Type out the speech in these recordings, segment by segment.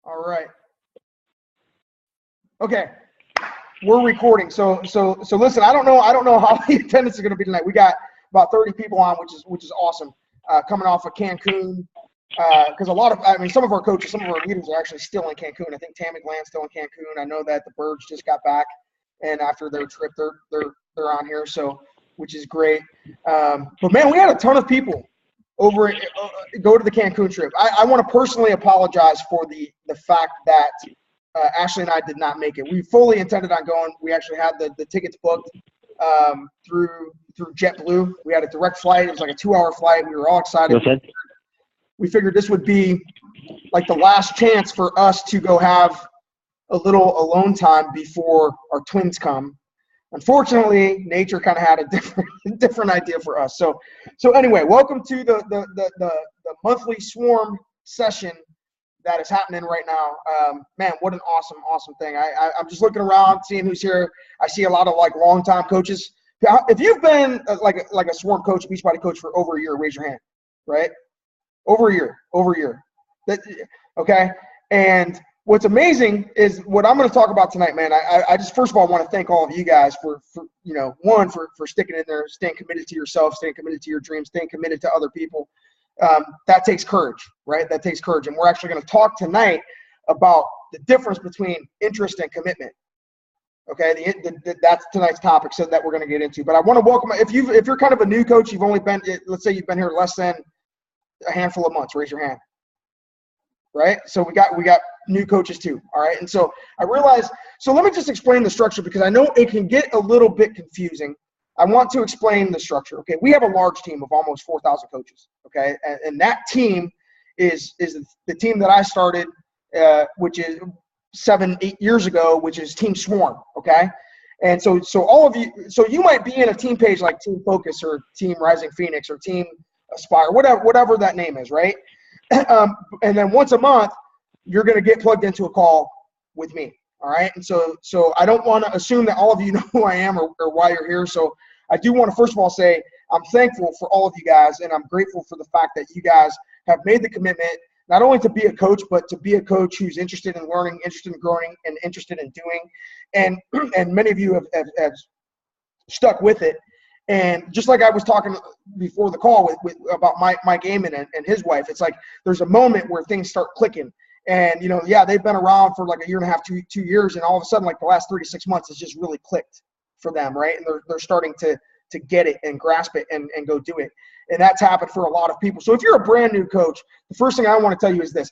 All right. Okay. We're recording. So listen, I don't know how the attendance is going to be tonight. We got about 30 people on, which is awesome. Coming off of Cancun, because some of our coaches, some of our leaders are actually still in Cancun. I think Tammy Gland's still in Cancun. I know that the Birds just got back, and after their trip, they're on here. So, which is great. But man, we had a ton of people over go to the Cancun trip. I want to personally apologize for the fact that Ashley and I did not make it. We fully intended on going. We actually had the tickets booked through JetBlue. We had a direct flight. It was like a 2-hour flight. We were all excited. We figured this would be like the last chance for us to go have a little alone time before our twins come. Unfortunately, nature kind of had a different idea for us. So anyway, welcome to the monthly swarm session that is happening right now. Man, what an awesome thing. I'm just looking around, seeing who's here. I see a lot of like longtime coaches. If you've been like a swarm coach, Beachbody coach for over a year, raise your hand, right? Over a year. Okay. And what's amazing is what I'm going to talk about tonight, man. I just, first of all, want to thank all of you guys for sticking in there, staying committed to yourself, staying committed to your dreams, staying committed to other people. That takes courage, right? That takes courage. And we're actually going to talk tonight about the difference between interest and commitment. Okay, that's tonight's topic, so that we're going to get into. But I want to welcome, if you're kind of a new coach, you've only been, let's say you've been here less than a handful of months, raise your hand. Right? So we got new coaches too. All right. And so I realized, so let me just explain the structure, because I know it can get a little bit confusing. I want to explain the structure. Okay. We have a large team of almost 4,000 coaches. Okay. And that team is the team that I started, which is 7-8 years ago, which is Team Swarm. Okay. And so all of you, so you might be in a team page like Team Focus or Team Rising Phoenix or Team Aspire, whatever that name is. Right. And then once a month, you're going to get plugged into a call with me. All right. And so I don't want to assume that all of you know who I am or why you're here. So I do want to, first of all, say I'm thankful for all of you guys, and I'm grateful for the fact that you guys have made the commitment not only to be a coach, but to be a coach who's interested in learning, interested in growing, and interested in doing. And many of you have stuck with it. And just like I was talking before the call with about Mike Amon and his wife, it's like there's a moment where things start clicking. And, they've been around for like a year and a half, 2 years, and all of a sudden, like the last 3 to 6 months, it's just really clicked for them, right? And they're starting to get it and grasp it and go do it. And that's happened for a lot of people. So if you're a brand new coach, the first thing I want to tell you is this: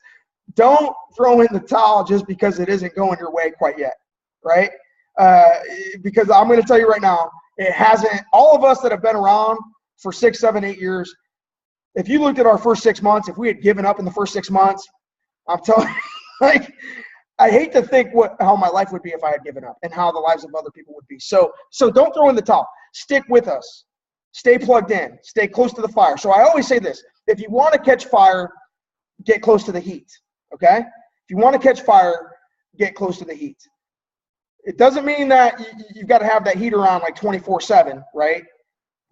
don't throw in the towel just because it isn't going your way quite yet, right? Because I'm going to tell you right now, it hasn't. All of us that have been around for 6, 7, 8 years, if you looked at our first 6 months, if we had given up in the first 6 months, I'm telling you, like, I hate to think how my life would be if I had given up, and how the lives of other people would be. So don't throw in the towel. Stick with us. Stay plugged in. Stay close to the fire. So I always say this: if you want to catch fire, get close to the heat. Okay? If you want to catch fire, get close to the heat. It doesn't mean that you've got to have that heater on like 24/7, right?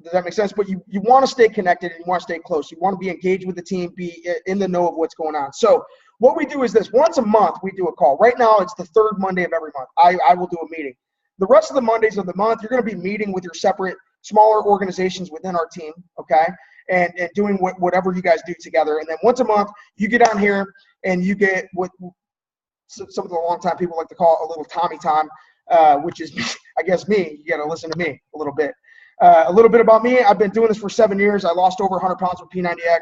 Does that make sense? But you want to stay connected, and you want to stay close. You want to be engaged with the team, be in the know of what's going on. So what we do is this: once a month, we do a call. Right now, it's the third Monday of every month. I will do a meeting. The rest of the Mondays of the month, you're going to be meeting with your separate, smaller organizations within our team, okay? And doing whatever you guys do together. And then once a month, you get on here and you get what some of the longtime people like to call a little Tommy time, which is, I guess, me. You got to listen to me a little bit. A little bit about me: I've been doing this for 7 years. I lost over 100 pounds with P90X.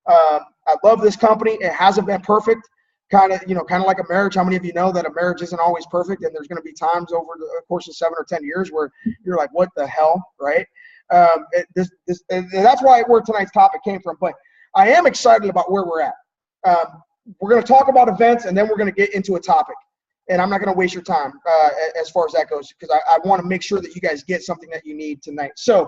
I love this company. It hasn't been perfect. Kind of like a marriage. How many of you know that a marriage isn't always perfect, and there's going to be times over the course of 7 or 10 years where you're like, what the hell, right? And that's where tonight's topic came from. But I am excited about where we're at. We're going to talk about events, and then we're going to get into a topic. And I'm not going to waste your time as far as that goes, because I want to make sure that you guys get something that you need tonight. So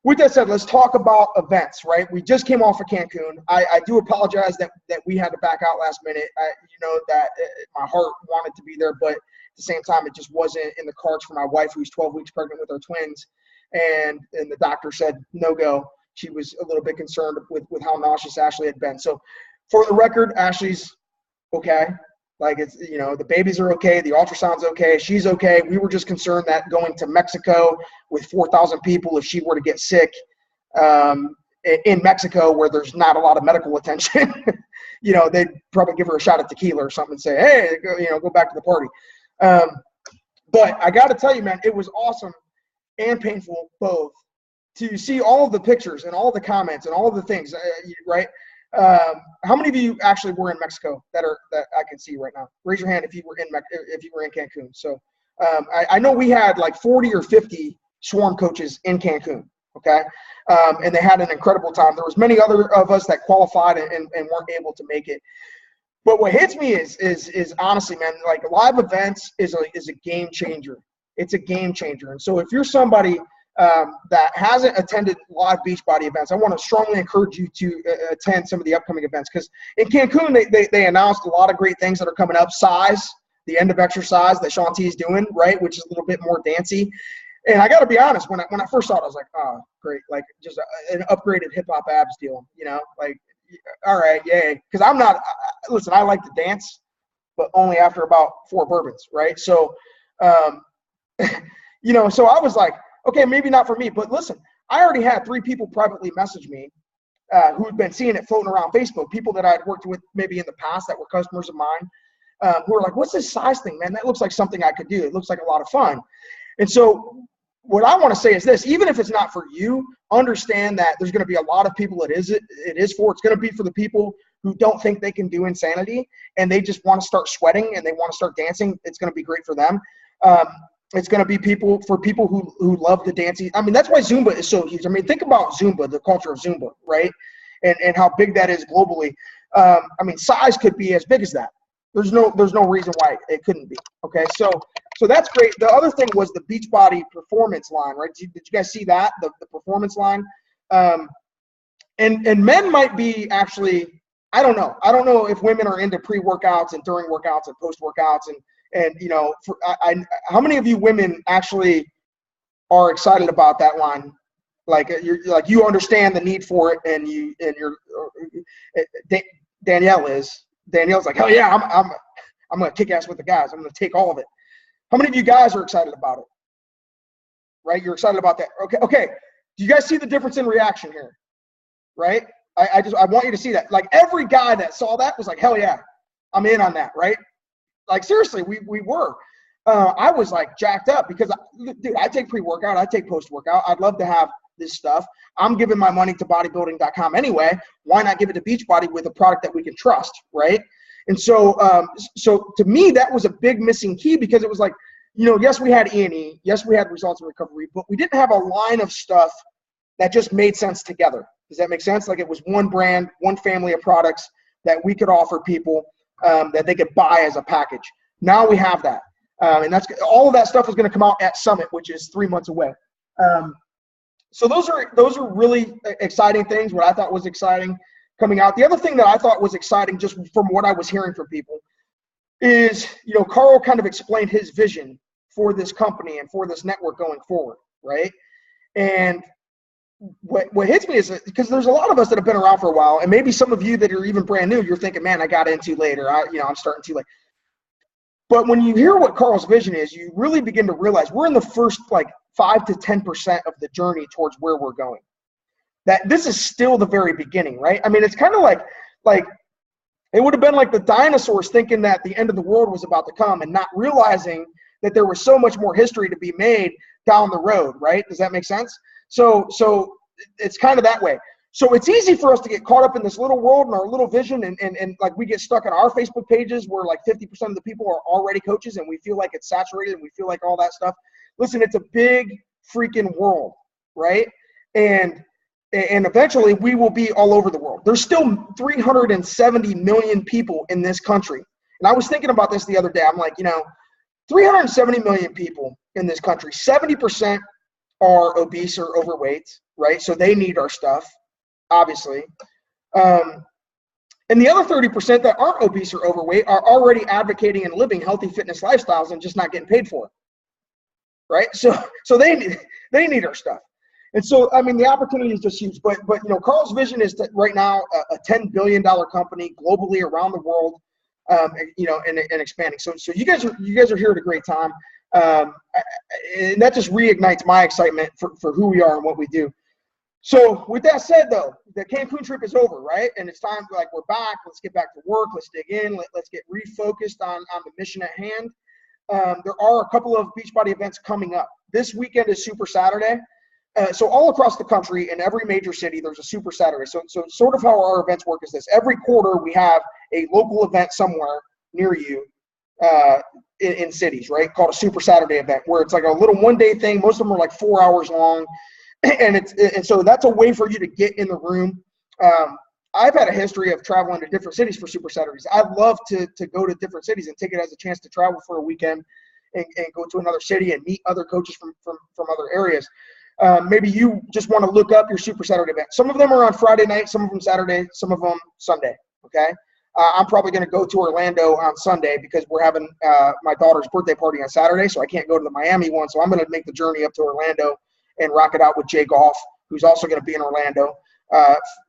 with that said, let's talk about events, right? We just came off of Cancun. I do apologize that we had to back out last minute. That my heart wanted to be there, but at the same time, it just wasn't in the cards for my wife, who's 12 weeks pregnant with our twins. And the doctor said no go. She was a little bit concerned with how nauseous Ashley had been. So for the record, Ashley's okay. Like, it's, you know, the babies are okay, the ultrasound's okay, she's okay. We were just concerned that going to Mexico with 4,000 people, if she were to get sick in Mexico where there's not a lot of medical attention, you know, they'd probably give her a shot of tequila or something and say, hey, go back to the party. But I got to tell you, man, it was awesome and painful both to see all of the pictures and all of the comments and all of the things, right? How many of you actually were in Mexico that I can see right now? Raise your hand if you were in Cancun. So I know we had like 40 or 50 swarm coaches in Cancun. Okay, and they had an incredible time. There was many other of us that qualified and weren't able to make it. But what hits me is honestly, man, like live events is a game changer. It's a game changer. And so if you're somebody that hasn't attended live Beachbody events, I want to strongly encourage you to attend some of the upcoming events, because in Cancun they announced a lot of great things that are coming up. Size, the end of exercise that Shaun T is doing, right, which is a little bit more dancey. And I got to be honest, when I first saw it, I was like, oh, great, like just an upgraded hip hop abs deal, you know, like, all right, yay. Because I'm not, listen, I like to dance, but only after about 4 bourbons, right? So, you know, so I was like, okay, maybe not for me. But listen, I already had 3 people privately message me who had been seeing it floating around Facebook, people that I'd worked with maybe in the past that were customers of mine, who were like, what's this size thing, man? That looks like something I could do. It looks like a lot of fun. And so what I want to say is this: even if it's not for you, understand that there's going to be a lot of people it is for. It's going to be for the people who don't think they can do insanity and they just want to start sweating and they want to start dancing. It's going to be great for them. It's going to be for people who love the dancing. I mean, that's why Zumba is so huge. I mean, think about Zumba, the culture of Zumba, right? And how big that is globally. I mean, size could be as big as that. There's no reason why it couldn't be. Okay, so that's great. The other thing was the Beachbody performance line, right? Did you guys see that, the performance line? And men might be actually, I don't know if women are into pre-workouts and during workouts and post-workouts and you know, how many of you women actually are excited about that line? Like you understand the need for it, and you're Danielle's like, hell yeah, I'm gonna kick ass with the guys. I'm gonna take all of it. How many of you guys are excited about it? Right? You're excited about that. Okay. Do you guys see the difference in reaction here? Right? I want you to see that. Like every guy that saw that was like, hell yeah, I'm in on that, right? Like seriously, we were. I was like jacked up because, dude, I take pre-workout, I take post-workout. I'd love to have this stuff. I'm giving my money to bodybuilding.com anyway. Why not give it to Beachbody with a product that we can trust, right? And so, so to me, that was a big missing key, because it was like, you know, yes, we had E&E, yes, we had results in recovery, but we didn't have a line of stuff that just made sense together. Does that make sense? Like it was one brand, one family of products that we could offer people that they could buy as a package. Now we have that. And that's all of that stuff is going to come out at Summit, which is 3 months away. So those are really exciting things. What I thought was exciting coming out. The other thing that I thought was exciting, just from what I was hearing from people, is, you know, Carl kind of explained his vision for this company and for this network going forward, right? And what hits me is, because there's a lot of us that have been around for a while, and maybe some of you that are even brand new, you're thinking, man, I got in too late, or I'm starting too late. But when you hear what Carl's vision is, you really begin to realize we're in the first like 5 to 10% of the journey towards where we're going. That this is still the very beginning, right? I mean, it's kind of like it would have been like the dinosaurs thinking that the end of the world was about to come and not realizing that there was so much more history to be made down the road, right? Does that make sense? So it's kind of that way. So it's easy for us to get caught up in this little world and our little vision, and like we get stuck on our Facebook pages where like 50% of the people are already coaches, and we feel like it's saturated and we feel like all that stuff. Listen, it's a big freaking world, right? And eventually we will be all over the world. There's still 370 million people in this country. And I was thinking about this the other day. I'm like, 370 million people in this country, 70% are obese or overweight, right? So they need our stuff, obviously. And the other 30% that aren't obese or overweight are already advocating and living healthy fitness lifestyles and just not getting paid for it, right? So they need our stuff. And so, I mean, the opportunity is just huge. But Carl's vision is that right now a $10 billion company globally around the world. you know, and expanding. So you guys are here at a great time. And that just reignites my excitement for who we are and what we do. So with that said, though, the Cancun trip is over, right? And it's time, like, we're back. Let's get back to work. Let's dig in. Let's get refocused on the mission at hand. There are a couple of Beachbody events coming up. This weekend is Super Saturday. So all across the country, in every major city, there's a Super Saturday. So sort of how our events work is this. Every quarter, we have a local event somewhere near you in cities, right, called a Super Saturday event, where it's like a little one-day thing. Most of them are like 4 hours long. And so that's a way for you to get in the room. I've had a history of traveling to different cities for Super Saturdays. I'd love to go to different cities and take it as a chance to travel for a weekend and go to another city and meet other coaches from other areas. Maybe you just want to look up your Super Saturday event. Some of them are on Friday night, some of them Saturday, some of them Sunday, okay? I'm probably going to go to Orlando on Sunday because we're having my daughter's birthday party on Saturday, so I can't go to the Miami one. So I'm going to make the journey up to Orlando and rock it out with Jay Golf, who's also going to be in Orlando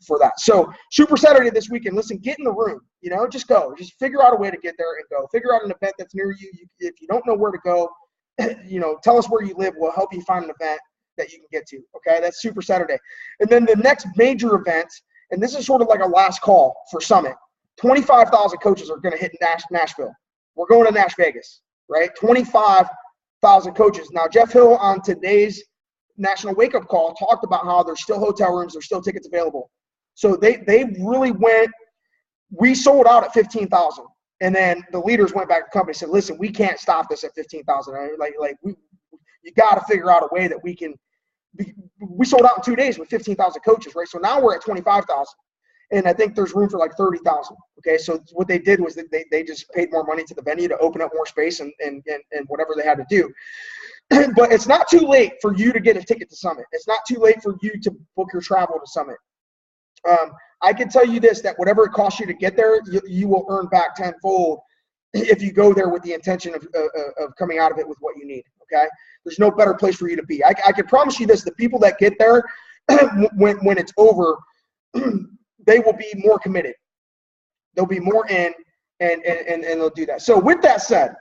for that. So Super Saturday this weekend, listen, get in the room, you know, just go. Just figure out a way to get there and go. Figure out an event that's near you. If you don't know where to go, you know, tell us where you live. We'll help you find an event that you can get to, okay? That's Super Saturday. And then the next major event, and this is sort of like a last call for Summit, 25,000 coaches are going to hit Nashville. We're going to Nash Vegas, right? 25,000 coaches. Now, Jeff Hill on today's National Wake Up Call talked about how there's still hotel rooms, there's still tickets available. So they really went, we sold out at 15,000. And then the leaders went back to the company and said, listen, we can't stop this at 15,000. You got to figure out a way that we can. We sold out in 2 days with 15,000 coaches, right? So now we're at 25,000. And I think there's room for like 30,000. Okay. So what they did was they just paid more money to the venue to open up more space and whatever they had to do. But it's not too late for you to get a ticket to Summit. It's not too late for you to book your travel to Summit. I can tell you this, that whatever it costs you to get there, you will earn back tenfold if you go there with the intention of coming out of it with what you need, okay? There's no better place for you to be. I can promise you this, the people that get there, when it's over, they will be more committed. They'll be more in, and they'll do that. So with that said,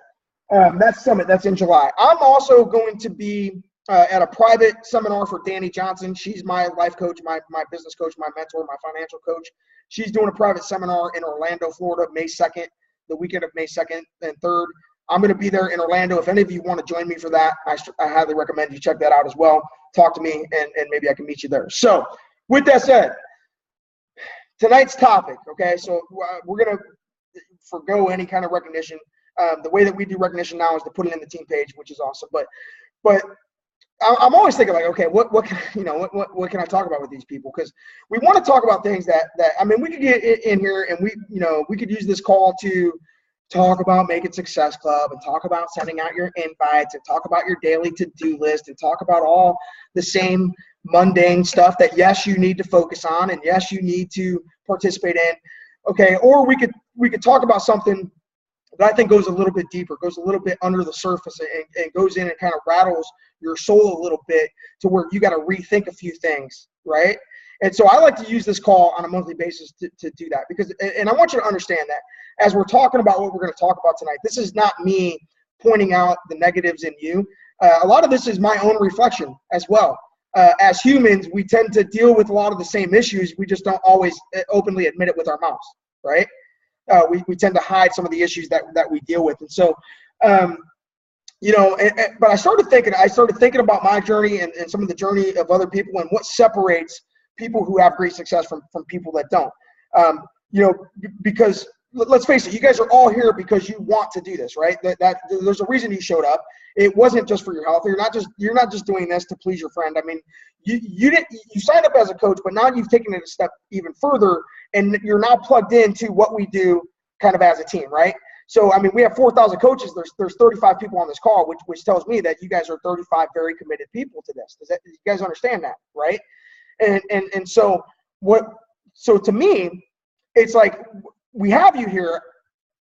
that's Summit. That's in July. I'm also going to be at a private seminar for Danny Johnson. She's my life coach, my business coach, my mentor, my financial coach. She's doing a private seminar in Orlando, Florida, May 2nd, the weekend of May 2nd and 3rd. I'm going to be there in Orlando. If any of you want to join me for that, I highly recommend you check that out as well. Talk to me, and maybe I can meet you there. So with that said, tonight's topic, okay, so we're going to forgo any kind of recognition. The way that we do recognition now is to put it in the team page, which is awesome. But I'm always thinking, like, okay, what can I talk about with these people? Because we want to talk about things that I mean, we could get in here and we could use this call to talk about Make It Success Club and talk about sending out your invites and talk about your daily to-do list and talk about all the same mundane stuff that, yes, you need to focus on and yes, you need to participate in. Okay, or we could talk about something that I think goes a little bit deeper, goes a little bit under the surface, and goes in and kind of rattles your soul a little bit to where you got to rethink a few things, right? And so I like to use this call on a monthly basis to do that, because, and I want you to understand that as we're talking about what we're going to talk about tonight, this is not me pointing out the negatives in you. A lot of this is my own reflection as well. As humans, we tend to deal with a lot of the same issues. We just don't always openly admit it with our mouths, right? We tend to hide some of the issues that we deal with. And so, but I started thinking about my journey and some of the journey of other people and what separates people who have great success from people that don't. Because let's face it, you guys are all here because you want to do this, right? That there's a reason you showed up. It wasn't just for your health. You're not just doing this to please your friend. I mean, you signed up as a coach, but now you've taken it a step even further, and you're now plugged into what we do kind of as a team, right? So, I mean, we have 4,000 coaches. There's 35 people on this call, which tells me that you guys are 35 very committed people to this. Do you guys understand that, right? And so to me, it's like we have you here,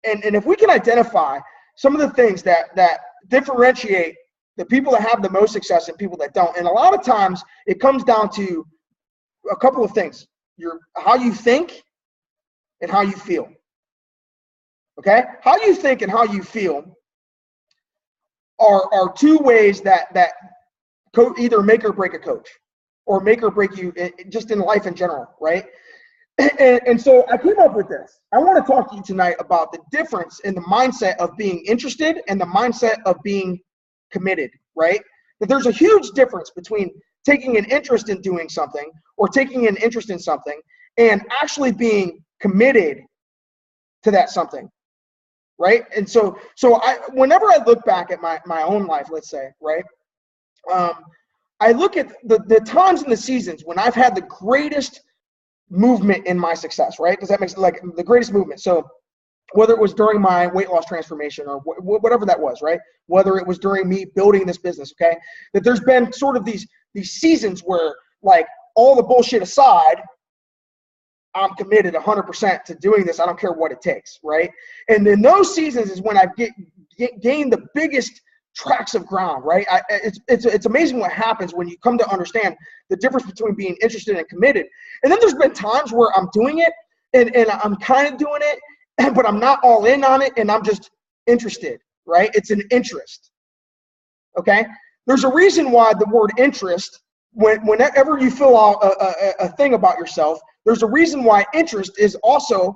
and if we can identify some of the things that differentiate the people that have the most success and people that don't, and a lot of times it comes down to a couple of things: how you think and how you feel. Okay? How you think and how you feel are two ways that either make or break a coach, or make or break you just in life in general, right? And so I came up with this. I want to talk to you tonight about the difference in the mindset of being interested and the mindset of being committed, right? That there's a huge difference between taking an interest in doing something or taking an interest in something and actually being committed to that something, right? And so whenever I look back at my own life, let's say, right, I look at the times and the seasons when I've had the greatest movement in my success, right? Does that make sense? Like the greatest movement. So whether it was during my weight loss transformation or whatever that was, right? Whether it was during me building this business, okay? That there's been sort of these seasons where, like, all the bullshit aside, I'm committed 100% to doing this. I don't care what it takes, right? And in those seasons is when I gained the biggest tracts of ground, right? It's amazing what happens when you come to understand the difference between being interested and committed. And then there's been times where I'm doing it and I'm kind of doing it, but I'm not all in on it, and I'm just interested, right? It's an interest, okay? There's a reason why the word interest, whenever you fill out a thing about yourself, there's a reason why interest is also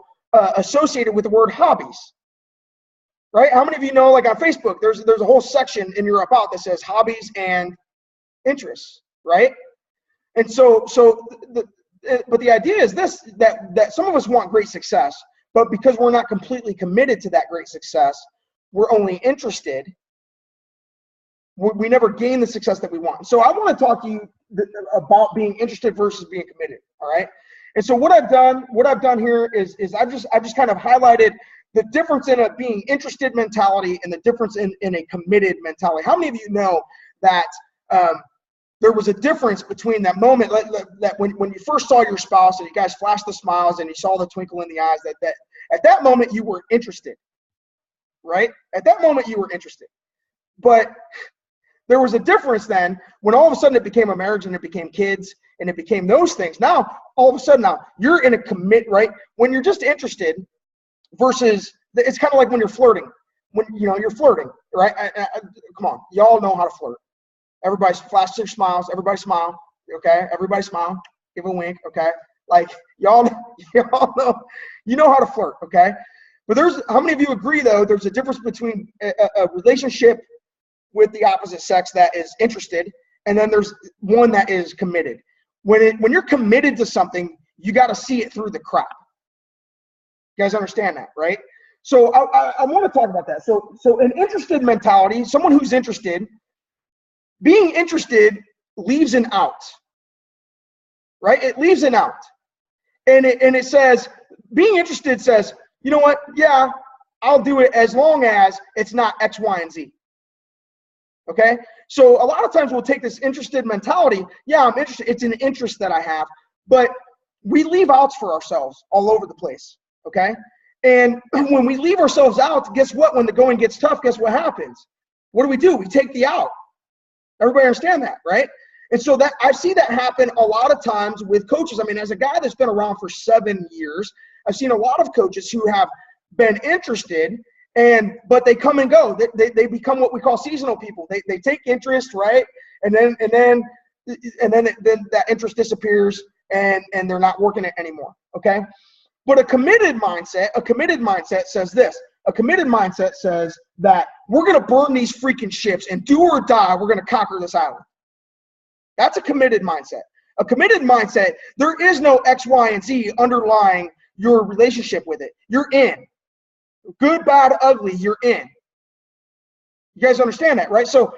associated with the word hobbies. Right? How many of you know, like on Facebook, there's a whole section in your about that says hobbies and interests, right? And but the idea is this, that some of us want great success, but because we're not completely committed to that great success, we're only interested. We never gain the success that we want. So I want to talk to you about being interested versus being committed. All right. And so what I've done here is I've just kind of highlighted the difference in a being interested mentality and the difference in a committed mentality. How many of you know that there was a difference between that moment that when you first saw your spouse and you guys flashed the smiles and you saw the twinkle in the eyes, that at that moment you were interested, right? At that moment you were interested. But there was a difference then when all of a sudden it became a marriage and it became kids and it became those things. Now, all of a sudden now you're in a commit, right? When you're just interested, versus, it's kind of like when you're flirting. When you're flirting, right? Come on, y'all know how to flirt. Everybody flash their smiles. Everybody smile, okay? Everybody smile. Give a wink, okay? Like y'all know, you know how to flirt, okay? But how many of you agree though? There's a difference between a relationship with the opposite sex that is interested, and then there's one that is committed. When you're committed to something, you got to see it through the crap. You guys understand that, right? So I want to talk about that. So an interested mentality, someone who's interested, being interested leaves an out, right? It leaves an out. And it says, being interested says, you know what? Yeah, I'll do it as long as it's not X, Y, and Z. Okay? So a lot of times we'll take this interested mentality. Yeah, I'm interested. It's an interest that I have. But we leave outs for ourselves all over the place. Okay? And when we leave ourselves out, guess what? When the going gets tough, guess what happens? What do? We take the out. Everybody understand that, right? And so that I see that happen a lot of times with coaches. I mean, as a guy that's been around for 7 years, I've seen a lot of coaches who have been interested, but they come and go. They become what we call seasonal people. They take interest, right? And then that interest disappears and they're not working it anymore. Okay? But a committed mindset says this. A committed mindset says that we're going to burn these freaking ships and do or die, we're going to conquer this island. That's a committed mindset. A committed mindset, there is no X, Y, and Z underlying your relationship with it. You're in. Good, bad, ugly, you're in. You guys understand that, right? So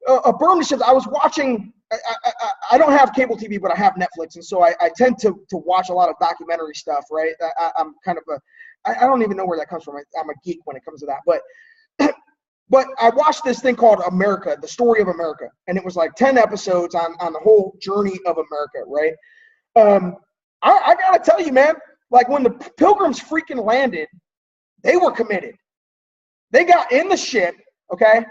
a burn the ships, I was watching, I don't have cable TV, but I have Netflix, and so I tend to watch a lot of documentary stuff, right? I'm kind of I don't even know where that comes from. I'm a geek when it comes to that. But I watched this thing called America, the Story of America, and it was like 10 episodes on the whole journey of America, right? I got to tell you, man, like when the Pilgrims freaking landed, they were committed. They got in the ship, okay?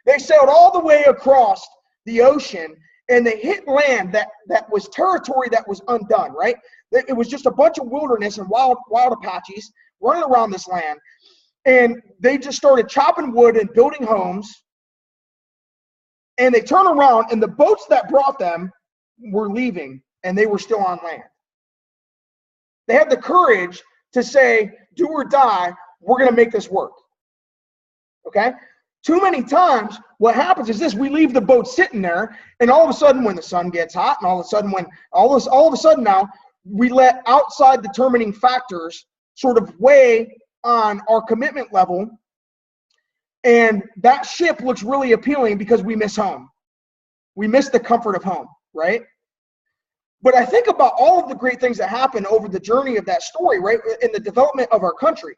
They sailed all the way across the ocean, and they hit land that was territory that was undone, right? It was just a bunch of wilderness and wild Apaches running around this land, and they just started chopping wood and building homes. And they turn around, and the boats that brought them were leaving, and they were still on land. They had the courage to say, do or die, we're going to make this work. Okay? Too many times, what happens is this: we leave the boat sitting there, and all of a sudden, when the sun gets hot, and all of a sudden now, we let outside determining factors sort of weigh on our commitment level, and that ship looks really appealing because we miss home. We miss the comfort of home, right? But I think about all of the great things that happened over the journey of that story, right, in the development of our country.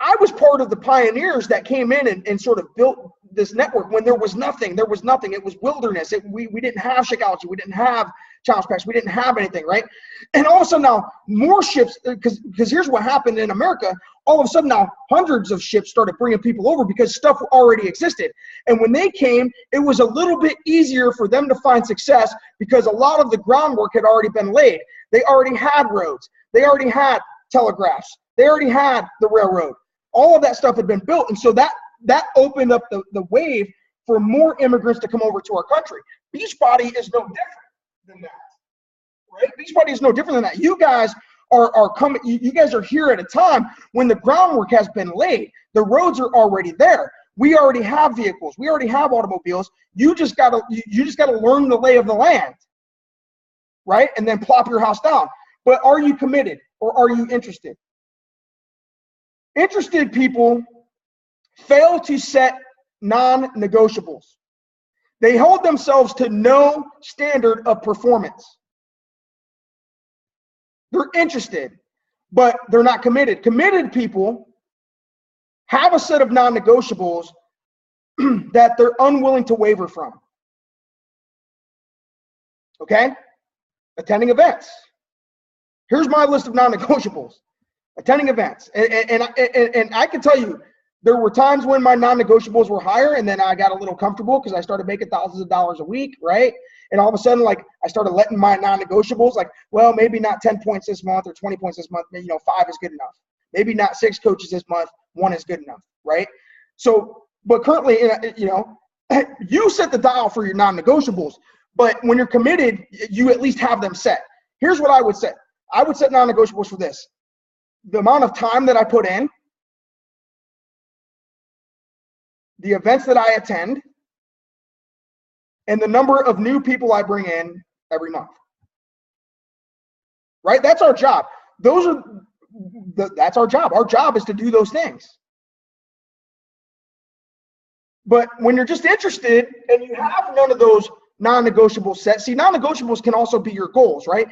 I was part of the pioneers that came in and sort of built this network when there was nothing. There was nothing. It was wilderness. We didn't have Shakeology. We didn't have Challenge Packs. We didn't have anything, right? And all of a sudden now, more ships, because here's what happened in America. All of a sudden now, hundreds of ships started bringing people over because stuff already existed. And when they came, it was a little bit easier for them to find success because a lot of the groundwork had already been laid. They already had roads. They already had telegraphs. They already had the railroad. All of that stuff had been built. And so that opened up the wave for more immigrants to come over to our country. Beachbody is no different than that, right? Beachbody is no different than that. You guys are coming. You guys are here at a time when the groundwork has been laid. The roads are already there. We already have vehicles. We already have automobiles. You just gotta learn the lay of the land, right? And then plop your house down. But are you committed or are you interested? Interested people fail to set non-negotiables. They hold themselves to no standard of performance. They're interested, but they're not committed. Committed people have a set of non-negotiables that they're unwilling to waver from. Okay? Attending events. Here's my list of non-negotiables. Attending events. And I can tell you, there were times when my non-negotiables were higher, and then I got a little comfortable because I started making thousands of dollars a week, right? And all of a sudden, like, I started letting my non-negotiables, like, well, maybe not 10 points this month or 20 points this month, 5 is good enough. Maybe not 6 coaches this month, 1 is good enough, right? So, but currently, you set the dial for your non-negotiables, but when you're committed, you at least have them set. Here's what I would set. I would set non-negotiables for this: the amount of time that I put in, the events that I attend, and the number of new people I bring in every month. Right? That's our job. That's our job. Our job is to do those things. But when you're just interested and you have none of those non-negotiable sets. See, non-negotiables can also be your goals, right?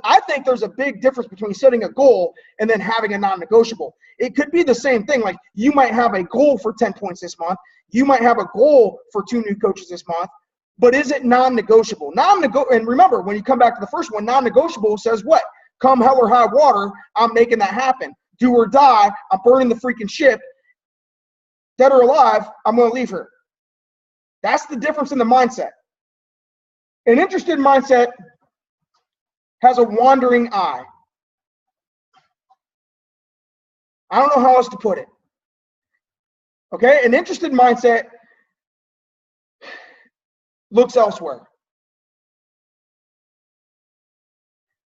I think there's a big difference between setting a goal and then having a non-negotiable. It could be the same thing. Like, you might have a goal for 10 points this month. You might have a goal for 2 new coaches this month, but is it non-negotiable? And remember, when you come back to the first one, non-negotiable says what? Come hell or high water, I'm making that happen. Do or die, I'm burning the freaking ship. Dead or alive, I'm going to leave her. That's the difference in the mindset. An interested mindset has a wandering eye. I don't know how else to put it. Okay? An interested mindset looks elsewhere.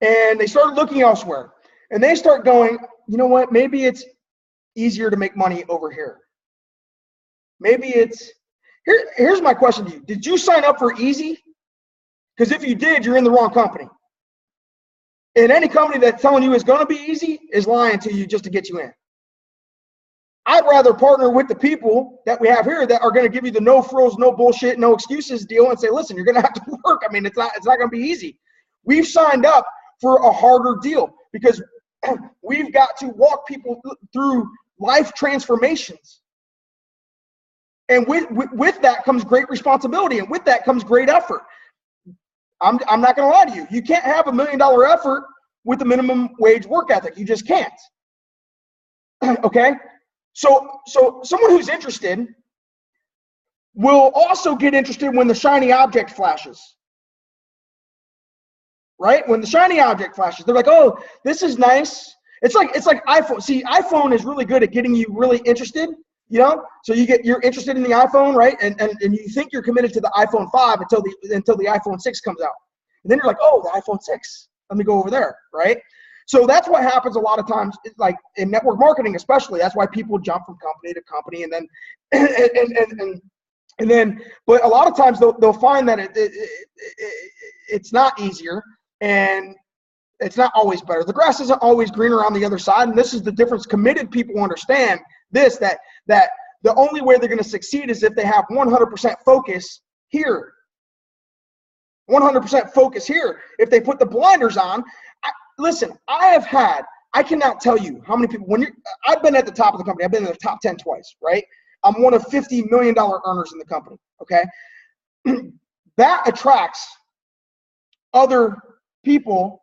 And they start looking elsewhere. And they start going, you know what? Maybe it's easier to make money over here. Maybe it's... Here's my question to you. Did you sign up for easy? Because if you did, you're in the wrong company. And any company that's telling you it's going to be easy is lying to you just to get you in. I'd rather partner with the people that we have here that are going to give you the no frills, no bullshit, no excuses deal and say, listen, you're going to have to work. I mean, it's not going to be easy. We've signed up for a harder deal because we've got to walk people through life transformations. And with that comes great responsibility, and with that comes great effort. I'm not going to lie to you. You can't have $1 million effort with a minimum wage work ethic. You just can't. Okay? So someone who's interested will also get interested when the shiny object flashes. Right? When the shiny object flashes, they're like, oh, this is nice. It's like iPhone. See, iPhone is really good at getting you really interested, you know? So you're interested in the iPhone, right? And you think you're committed to the iPhone 5 until the iPhone 6 comes out. And then you're like, oh, the iPhone 6. Let me go over there, right? So that's what happens a lot of times, like in network marketing especially. That's why people jump from company to company, and then but a lot of times they'll find that it's not easier, and it's not always better. The grass isn't always greener on the other side, and this is the difference. Committed people understand this, that the only way they're going to succeed is if they have 100% focus here. 100% focus here. If they put the blinders on, listen, I cannot tell you how many people, I've been at the top of the company. I've been in the top 10 twice, right? I'm one of $50 million earners in the company, okay? That attracts other people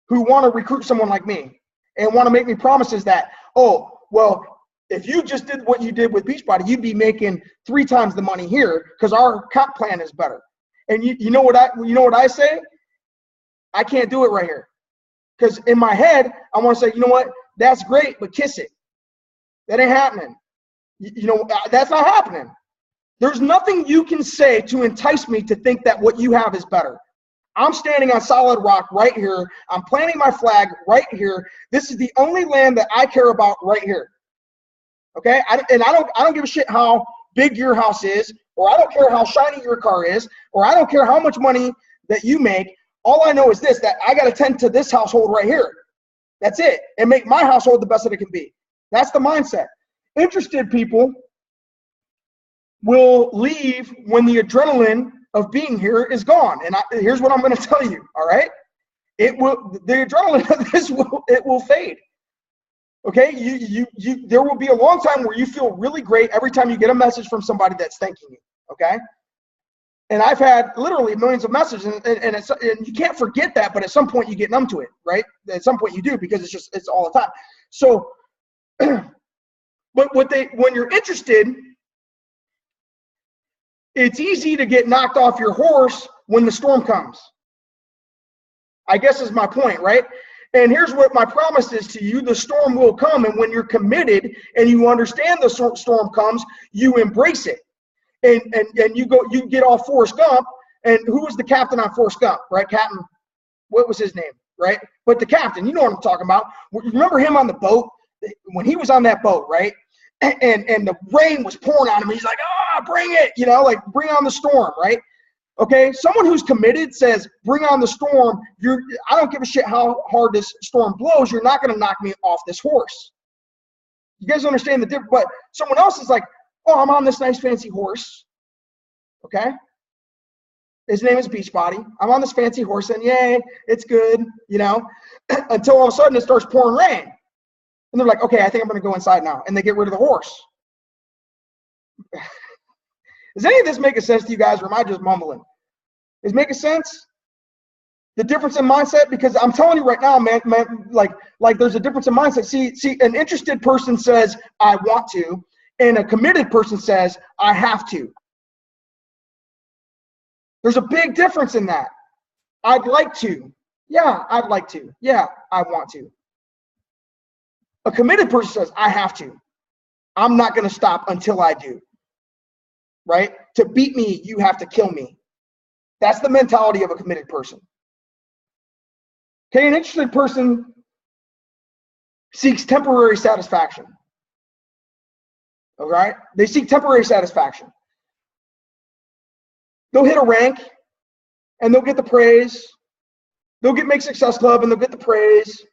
who want to recruit someone like me and want to make me promises that, oh, well, if you just did what you did with Beachbody, you'd be making 3 times the money here because our comp plan is better. And you know what I say? I can't do it right here. Because in my head, I want to say, you know what? That's great, but kiss it. That ain't happening. You know, that's not happening. There's nothing you can say to entice me to think that what you have is better. I'm standing on solid rock right here. I'm planting my flag right here. This is the only land that I care about right here. Okay? I don't give a shit how big your house is, or I don't care how shiny your car is, or I don't care how much money that you make. All I know is this, that I got to tend to this household right here. That's it. And make my household the best that it can be. That's the mindset. Interested people will leave when the adrenaline of being here is gone. And here's what I'm going to tell you, all right? The adrenaline of this will fade. Okay? There will be a long time where you feel really great every time you get a message from somebody that's thanking you, okay? And I've had literally millions of messages, and you can't forget that, but at some point you get numb to it, right? At some point you do, because it's all the time. So, but when you're interested, it's easy to get knocked off your horse when the storm comes. I guess is my point, right? And here's what my promise is to you. The storm will come, and when you're committed and you understand the storm comes, you embrace it. And you get off Forrest Gump, and who was the captain on Forrest Gump, right? Captain, what was his name, right? But the captain, you know what I'm talking about. Remember him on the boat? When he was on that boat, right? And the rain was pouring on him. He's like, bring it, you know, like bring on the storm, right? Okay, someone who's committed says, bring on the storm. I don't give a shit how hard this storm blows. You're not going to knock me off this horse. You guys understand the difference? But someone else is like, oh, I'm on this nice fancy horse. Okay? His name is Beachbody. I'm on this fancy horse, and yay, it's good, you know, until all of a sudden it starts pouring rain. And they're like, okay, I think I'm going to go inside now. And they get rid of the horse. Does any of this make sense to you guys, or am I just mumbling? Is it making sense? The difference in mindset? Because I'm telling you right now, man, like there's a difference in mindset. See, an interested person says, I want to, and a committed person says, I have to. There's a big difference in that. I'd like to. Yeah, I'd like to. Yeah, I want to. A committed person says, I have to. I'm not going to stop until I do. Right? To beat me, you have to kill me. That's the mentality of a committed person. Okay, an interested person seeks temporary satisfaction. All right? They seek temporary satisfaction. They'll hit a rank, and they'll get the praise. They'll make Success Club, and they'll get the praise.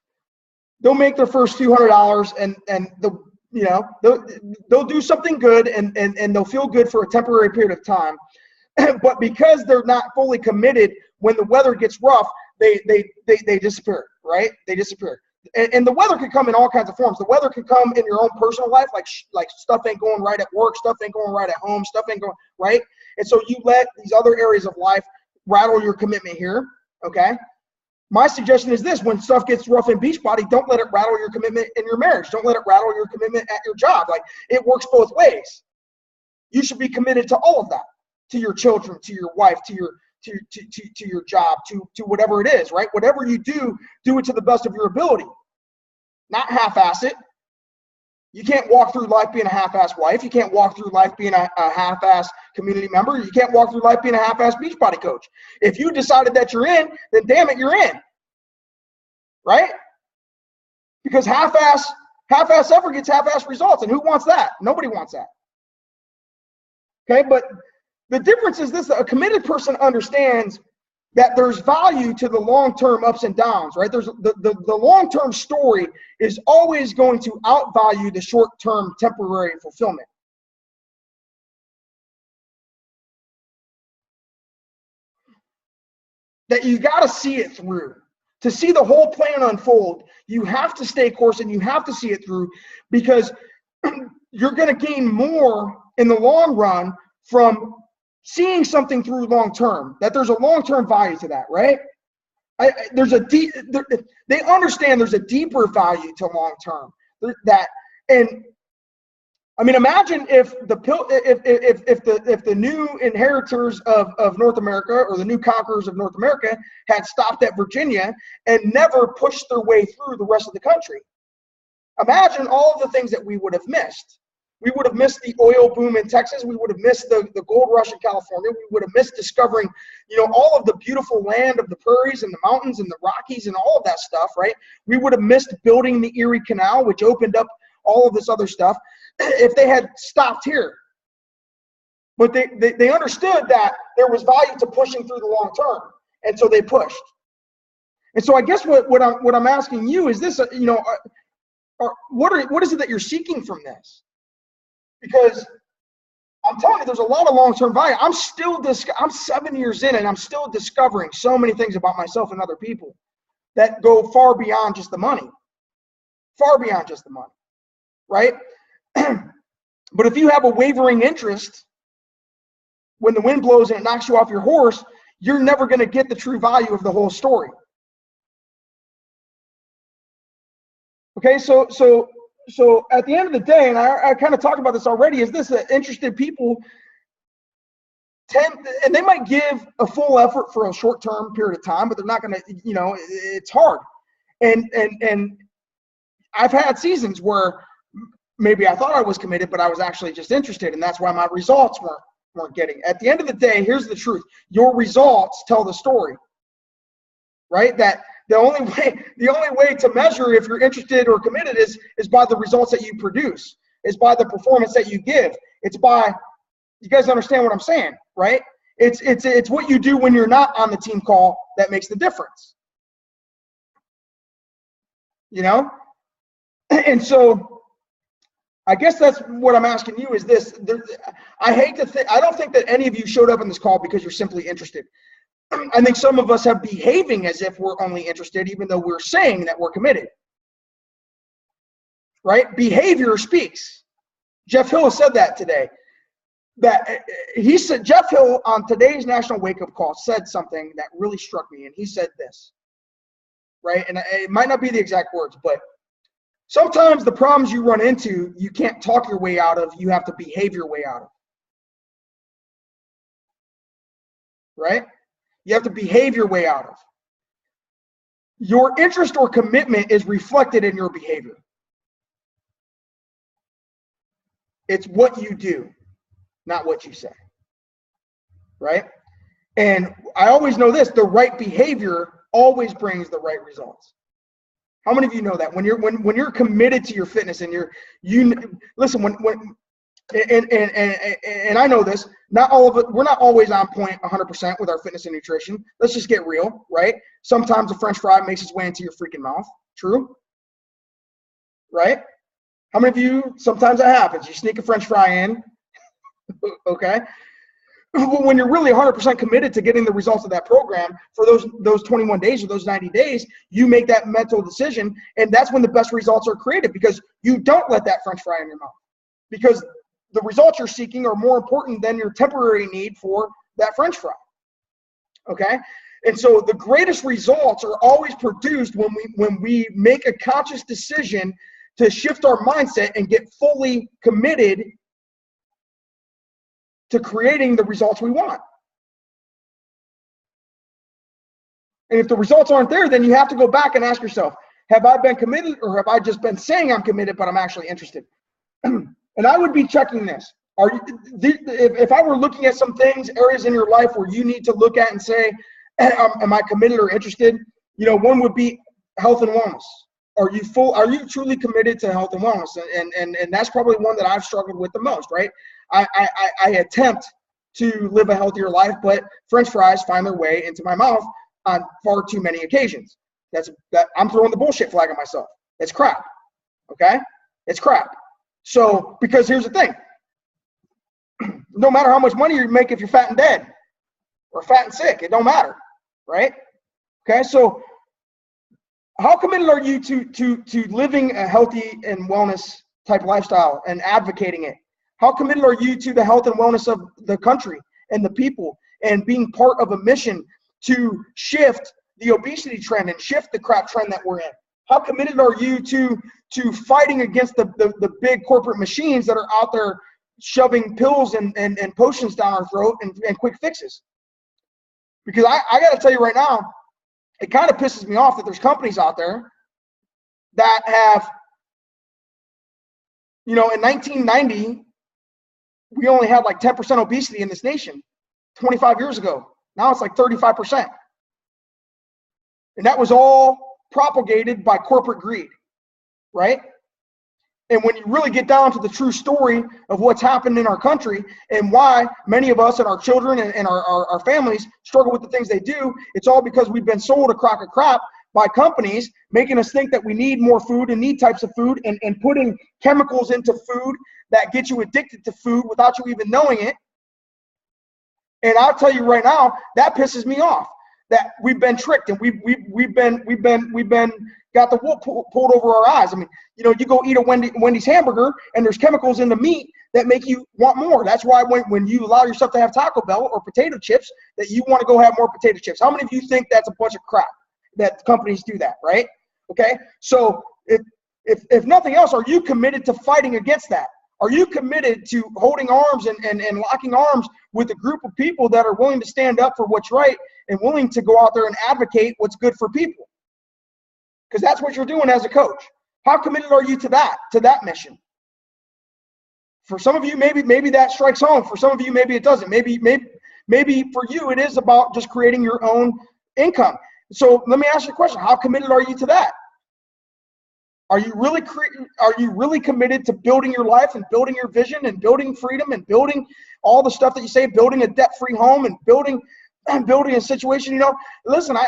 They'll make their first few $100, and they'll do something good, and they'll feel good for a temporary period of time. But because they're not fully committed, when the weather gets rough, they disappear, right? They disappear. And the weather can come in all kinds of forms. The weather can come in your own personal life, like stuff ain't going right at work, stuff ain't going right at home, stuff ain't going right. And so you let these other areas of life rattle your commitment here, okay? My suggestion is this: when stuff gets rough in Beachbody, don't let it rattle your commitment in your marriage. Don't let it rattle your commitment at your job. Like, it works both ways. You should be committed to all of that, to your children, to your wife, to your job, to whatever it is, right? Whatever you do, do it to the best of your ability. not half-ass it. You can't walk through life being a half-ass wife. You can't walk through life being a half-ass community member. You can't walk through life being a half-ass Beachbody coach. If you decided that you're in, then damn it, you're in. Right? Because half-ass effort gets half-ass results. And who wants that? Nobody wants that. Okay, but the difference is this: a committed person understands that there's value to the long-term ups and downs, right? There's the long-term story is always going to outvalue the short-term temporary fulfillment. That you got to see it through. To see the whole plan unfold, you have to stay course and you have to see it through, because you're going to gain more in the long run from seeing something through long term, that there's a long-term value to that, right? They understand there's a deeper value to long term. That, and I mean, imagine if the new inheritors of North America, or the new conquerors of North America, had stopped at Virginia and never pushed their way through the rest of the country. Imagine all of the things that we would have missed. We would have missed the oil boom in Texas. We would have missed the gold rush in California. We would have missed discovering, all of the beautiful land of the prairies and the mountains and the Rockies and all of that stuff, right? We would have missed building the Erie Canal, which opened up all of this other stuff, if they had stopped here. But they understood that there was value to pushing through the long term, and so they pushed. And so I guess what I'm asking you is this: what is it that you're seeking from this? Because I'm telling you, there's a lot of long-term value. I'm 7 years in, and I'm still discovering so many things about myself and other people that go far beyond just the money. Far beyond just the money, right? But if you have a wavering interest, when the wind blows and it knocks you off your horse, you're never going to get the true value of the whole story. Okay, so at the end of the day, and I kind of talked about this already, is this: that interested people and they might give a full effort for a short-term period of time, but they're not going to, it's hard. And I've had seasons where maybe I thought I was committed, but I was actually just interested, and that's why my results weren't getting. At the end of the day, here's the truth: your results tell the story, right? That the only way to measure if you're interested or committed is by the results that you produce, is by the performance that you give. It's by, you guys understand what I'm saying, right? It's what you do when you're not on the team call that makes the difference. And so I guess that's what I'm asking you is this: I don't think that any of you showed up in this call because you're simply interested. I think some of us have behaving as if we're only interested, even though we're saying that we're committed. Right? Behavior speaks. Jeff Hill has said that today. Jeff Hill on today's National Wake Up Call said something that really struck me, and he said this. Right? And it might not be the exact words, but sometimes the problems you run into, you can't talk your way out of, you have to behave your way out of. Right? You have to behave your way out of. Your interest or commitment is reflected in your behavior. It's what you do, not what you say. Right? And I always know this: the right behavior always brings the right results. How many of you know that? When you're committed to your fitness and listen, and I know this, not all of it, we're not always on point 100% with our fitness and nutrition. Let's just get real, right? Sometimes a French fry makes its way into your freaking mouth. True? Right? How many of you, sometimes that happens. You sneak a French fry in, okay? When you're really 100% committed to getting the results of that program for those 21 days or those 90 days, you make that mental decision, and that's when the best results are created, because you don't let that French fry in your mouth. Because the results you're seeking are more important than your temporary need for that French fry. Okay? And so the greatest results are always produced when we make a conscious decision to shift our mindset and get fully committed to creating the results we want. And if the results aren't there, then you have to go back and ask yourself, Have I been committed, or have I just been saying I'm committed, but I'm actually interested? And I would be checking this. Are you, if I were looking at some things, areas in your life where you need to look at and say, am I committed or interested? You know, one would be health and wellness. Are you truly committed to health and wellness? And that's probably one that I've struggled with the most, right? I attempt to live a healthier life, but French fries find their way into my mouth on far too many occasions. That I'm throwing the bullshit flag at myself. It's crap. Okay? It's crap. So, because here's the thing. No matter how much money you make, if you're fat and dead or fat and sick, it don't matter, right? Okay, so how committed are you to living a healthy and wellness type lifestyle and advocating it? How committed are you to the health and wellness of the country and the people and being part of a mission to shift the obesity trend and shift the crap trend that we're in? How committed are you to fighting against the big corporate machines that are out there shoving pills and potions down our throat and quick fixes? Because I got to tell you right now, it kind of pisses me off that there's companies out there that have, you know, in 1990, we only had like 10% obesity in this nation 25 years ago. Now it's like 35%. And that was all propagated by corporate greed, right? And when you really get down to the true story of what's happened in our country and why many of us and our children and our families struggle with the things they do, it's all because we've been sold a crock of crap by companies, making us think that we need more food and need types of food and putting chemicals into food that get you addicted to food without you even knowing it. And I'll tell you right now, that pisses me off. That we've been tricked and we've been got the wool pulled over our eyes. I mean, you know, you go eat a Wendy's hamburger and there's chemicals in the meat that make you want more. That's why when you allow yourself to have Taco Bell or potato chips, that you want to go have more potato chips. How many of you think that's a bunch of crap that companies do that, right? Okay, so if nothing else, are you committed to fighting against that? Are you committed to holding arms and locking arms with a group of people that are willing to stand up for what's right and willing to go out there and advocate what's good for people? Because that's what you're doing as a coach. How committed are you to that mission? For some of you, maybe that strikes home. For some of you, maybe it doesn't. Maybe for you, it is about just creating your own income. So let me ask you a question. How committed are you to that? Are you really committed to building your life and building your vision and building freedom and building all the stuff that you say, building a debt-free home and building a situation? You know, listen, I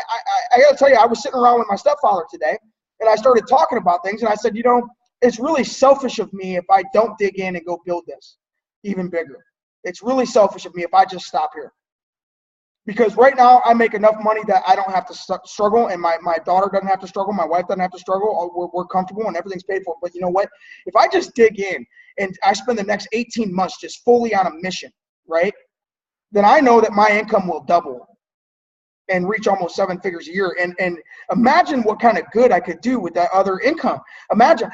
got to tell you, I was sitting around with my stepfather today and I started talking about things and I said, you know, it's really selfish of me if I don't dig in and go build this even bigger. It's really selfish of me if I just stop here. Because right now I make enough money that I don't have to struggle, and my daughter doesn't have to struggle, my wife doesn't have to struggle, we're comfortable and everything's paid for. But you know what? If I just dig in and I spend the next 18 months just fully on a mission, right, then I know that my income will double and reach almost 7 figures a year. And imagine what kind of good I could do with that other income. Imagine,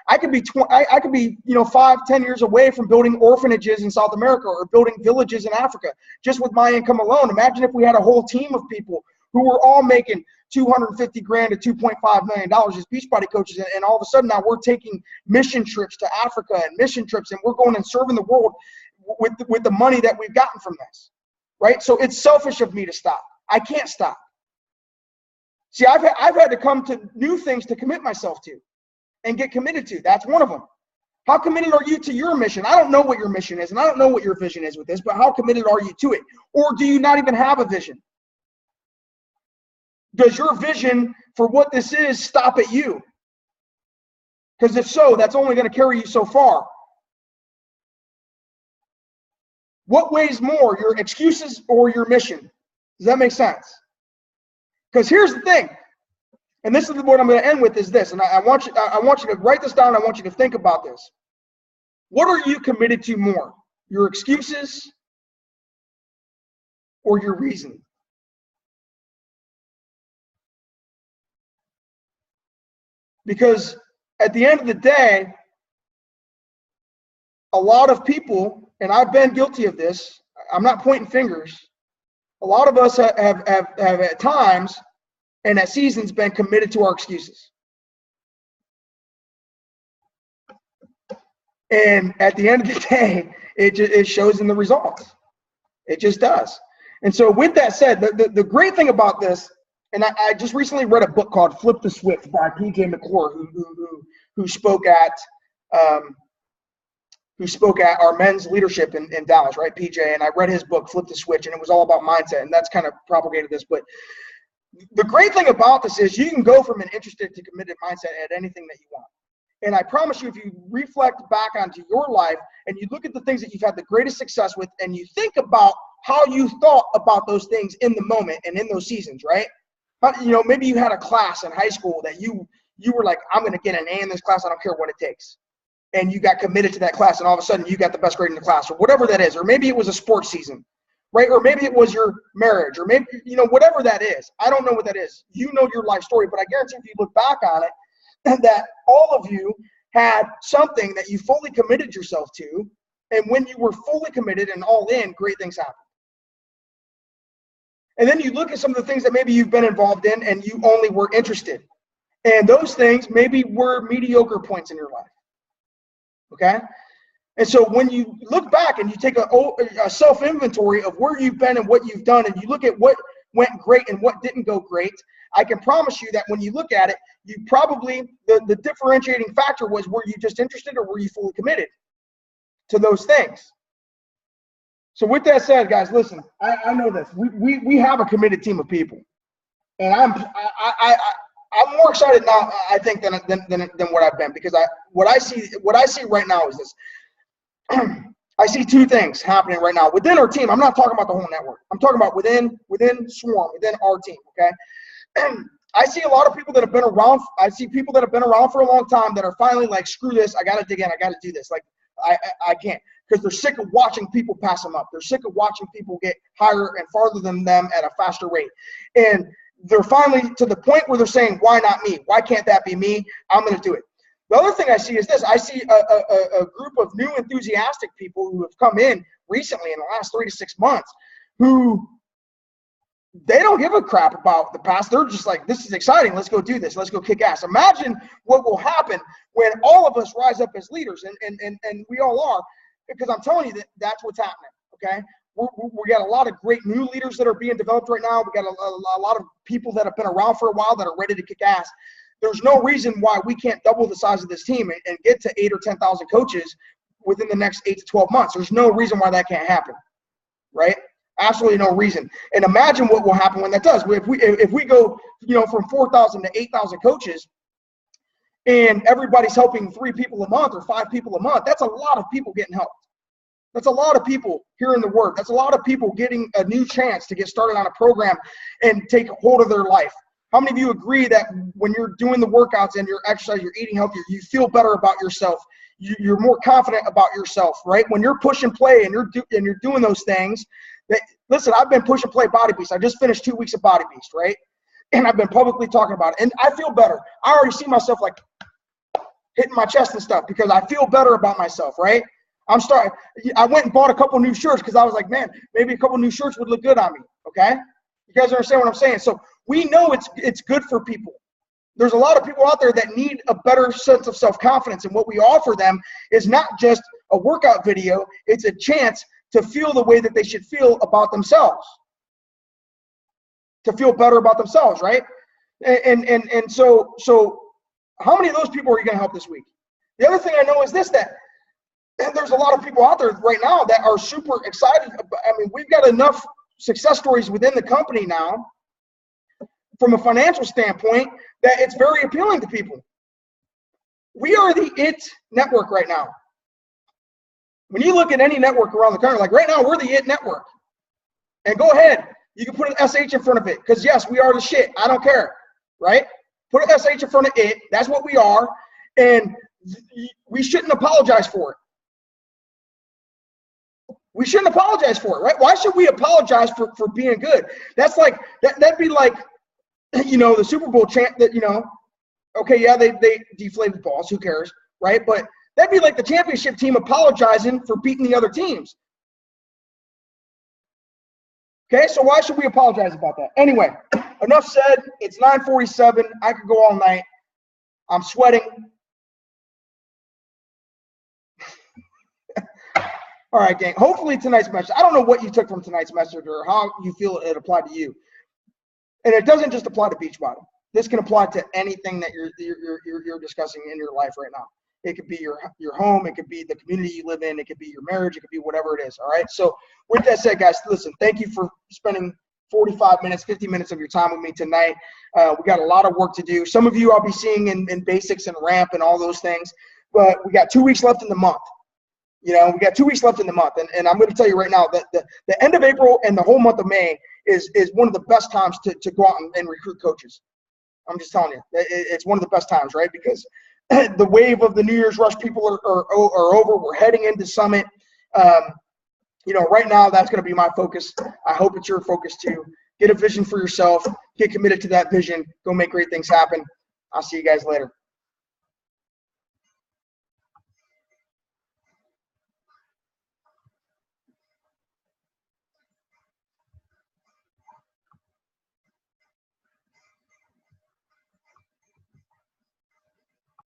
I could be 5-10 years away from building orphanages in South America or building villages in Africa just with my income alone. Imagine if we had a whole team of people who were all making $250,000 to $2.5 million as Beachbody coaches, and all of a sudden now we're taking mission trips to Africa and mission trips, and we're going and serving the world with the money that we've gotten from this, right? So it's selfish of me to stop. I can't stop. See, I've had to come to new things to commit myself to and get committed to. That's one of them. How committed are you to your mission? I don't know what your mission is, and I don't know what your vision is with this, but how committed are you to it? Or do you not even have a vision? Does your vision for what this is stop at you? Because if so, that's only going to carry you so far. What weighs more, your excuses or your mission? Does that make sense? Because here's the thing, and this is what I'm going to end with, is this, and I want you to write this down. I want you to think about this. What are you committed to more, your excuses or your reason? Because at the end of the day, a lot of people, and I've been guilty of this, I'm not pointing fingers, a lot of us have at times and at seasons been committed to our excuses. And at the end of the day, it shows in the results. It just does. And so with that said, the great thing about this, and I just recently read a book called Flip the Switch by PJ McClure, who spoke at our men's leadership in Dallas, right, PJ? And I read his book, Flip the Switch, and it was all about mindset, and that's kind of propagated this. But the great thing about this is you can go from an interested to committed mindset at anything that you want. And I promise you, if you reflect back onto your life and you look at the things that you've had the greatest success with, and you think about how you thought about those things in the moment and in those seasons, right? You know, maybe you had a class in high school that you were like, I'm going to get an A in this class. I don't care what it takes. And you got committed to that class, and all of a sudden you got the best grade in the class, or whatever that is. Or maybe it was a sports season, right? Or maybe it was your marriage, or maybe, you know, whatever that is. I don't know what that is. You know your life story, but I guarantee if you look back on it, that all of you had something that you fully committed yourself to, and when you were fully committed and all in, great things happen. And then you look at some of the things that maybe you've been involved in and you only were interested, and those things maybe were mediocre points in your life, okay? And so when you look back and you take a self-inventory of where you've been and what you've done, and you look at what went great and what didn't go great, I can promise you that when you look at it, you probably, the differentiating factor was, were you just interested or were you fully committed to those things? So with that said, guys, listen, I know this. We have a committed team of people. And I'm more excited now, I think, than what I've been, because what I see right now is this. I see two things happening right now within our team. I'm not talking about the whole network. I'm talking about within Swarm, within our team, okay? And I see a lot of people that have been around. I see people that have been around for a long time that are finally like, screw this. I got to dig in. I got to do this. Like, I can't, because they're sick of watching people pass them up. They're sick of watching people get higher and farther than them at a faster rate. And they're finally to the point where they're saying, why not me? Why can't that be me? I'm going to do it. The other thing I see is this. I see a group of new enthusiastic people who have come in recently in the last 3 to 6 months who they don't give a crap about the past. They're just like, this is exciting. Let's go do this. Let's go kick ass. Imagine what will happen when all of us rise up as leaders, and we all are, because I'm telling you that's what's happening, okay? We got a lot of great new leaders that are being developed right now. We got a lot of people that have been around for a while that are ready to kick ass. There's no reason why we can't double the size of this team and get to 8,000 or 10,000 coaches within the next 8 to 12 months. There's no reason why that can't happen, right? Absolutely no reason. And imagine what will happen when that does. If we go, you know, from 4,000 to 8,000 coaches, and everybody's helping 3 people a month or 5 people a month, that's a lot of people getting helped. That's a lot of people hearing the word. That's a lot of people getting a new chance to get started on a program and take hold of their life. How many of you agree that when you're doing the workouts and your exercise, you're eating healthier, you feel better about yourself? You're more confident about yourself, right? When you're push and play and you're doing those things. Listen, I've been push and play Body Beast. I just finished 2 weeks of Body Beast, right? And I've been publicly talking about it. And I feel better. I already see myself like hitting my chest and stuff because I feel better about myself, right? I went and bought a couple new shirts because I was like, man, maybe a couple new shirts would look good on me, okay? You guys understand what I'm saying? So we know it's good for people. There's a lot of people out there that need a better sense of self-confidence, and what we offer them is not just a workout video. It's a chance to feel the way that they should feel about themselves, to feel better about themselves, right? And so how many of those people are you going to help this week? The other thing I know is this, that there's a lot of people out there right now that are super excited. I mean, we've got enough success stories within the company now from a financial standpoint that it's very appealing to people. We are the IT network right now. When you look at any network around the country, like right now, we're the IT network. And go ahead, you can put an SH in front of it, because yes, we are the shit. I don't care, right? Put an SH in front of it. That's what we are, and we shouldn't apologize for it. We shouldn't apologize for it, right? Why should we apologize for being good? That's like, that'd be like, you know, the Super Bowl champ that, you know, okay, yeah, they deflated balls, who cares, right? But that'd be like the championship team apologizing for beating the other teams. Okay, so why should we apologize about that? Anyway, enough said. It's 9:47. I could go all night. I'm sweating. All right, gang. Hopefully tonight's message, I don't know what you took from tonight's message or how you feel it applied to you. And it doesn't just apply to Beachbody. This can apply to anything that you're discussing in your life right now. It could be your home. It could be the community you live in. It could be your marriage. It could be whatever it is. All right. So with that said, guys, listen, thank you for spending 45 minutes, 50 minutes of your time with me tonight. We got a lot of work to do. Some of you I'll be seeing in basics and ramp and all those things, but we got 2 weeks left in the month. We got 2 weeks left in the month. And I'm going to tell you right now that the end of April and the whole month of May is one of the best times to go out and recruit coaches. I'm just telling you, it's one of the best times, right? Because the wave of the New Year's rush, people are over. We're heading into Summit. Right now, that's going to be my focus. I hope it's your focus too. Get a vision for yourself. Get committed to that vision. Go make great things happen. I'll see you guys later.